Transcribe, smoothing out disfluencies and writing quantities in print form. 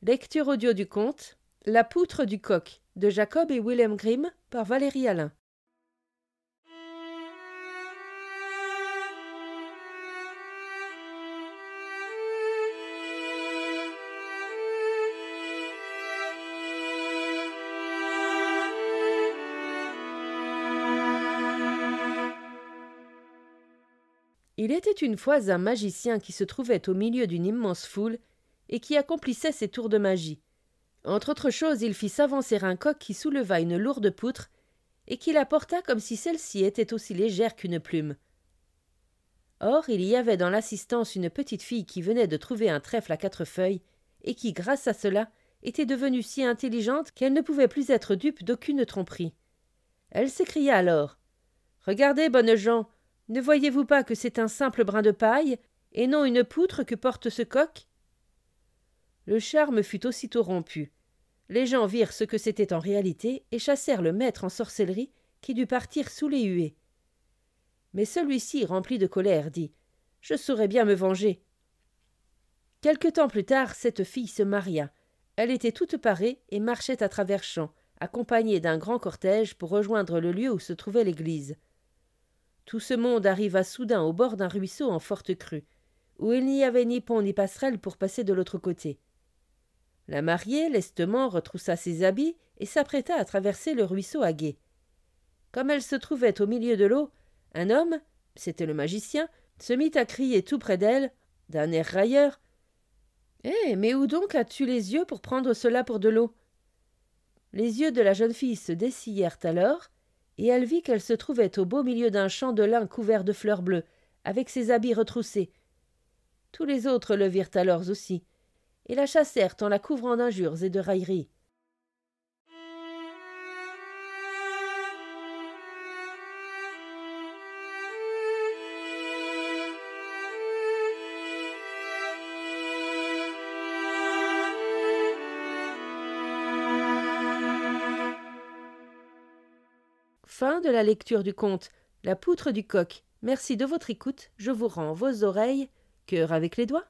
Lecture audio du conte La poutre du coq de Jacob et Wilhelm Grimm par Valérie Alain. Il était une fois un magicien qui se trouvait au milieu d'une immense foule et qui accomplissait ses tours de magie. Entre autres choses, il fit s'avancer un coq qui souleva une lourde poutre et qui la porta comme si celle-ci était aussi légère qu'une plume. Or, il y avait dans l'assistance une petite fille qui venait de trouver un trèfle à 4 feuilles et qui, grâce à cela, était devenue si intelligente qu'elle ne pouvait plus être dupe d'aucune tromperie. Elle s'écria alors « Regardez, bonnes gens, ne voyez-vous pas que c'est un simple brin de paille, et non une poutre que porte ce coq ?» Le charme fut aussitôt rompu. Les gens virent ce que c'était en réalité et chassèrent le maître en sorcellerie qui dut partir sous les huées. Mais celui-ci, rempli de colère, dit « Je saurais bien me venger. » Quelque temps plus tard, cette fille se maria. Elle était toute parée et marchait à travers champs, accompagnée d'un grand cortège pour rejoindre le lieu où se trouvait l'église. Tout ce monde arriva soudain au bord d'un ruisseau en forte crue, où il n'y avait ni pont ni passerelle pour passer de l'autre côté. La mariée, lestement, retroussa ses habits et s'apprêta à traverser le ruisseau à gué. Comme elle se trouvait au milieu de l'eau, un homme, c'était le magicien, se mit à crier tout près d'elle, d'un air railleur « Eh, mais où donc as-tu les yeux pour prendre cela pour de l'eau ?» Les yeux de la jeune fille se dessillèrent alors, et elle vit qu'elle se trouvait au beau milieu d'un champ de lin couvert de fleurs bleues, avec ses habits retroussés. Tous les autres le virent alors aussi, et la chassèrent en la couvrant d'injures et de railleries. Fin de la lecture du conte La poutre du coq. Merci de votre écoute. Je vous rends vos oreilles. Cœur avec les doigts.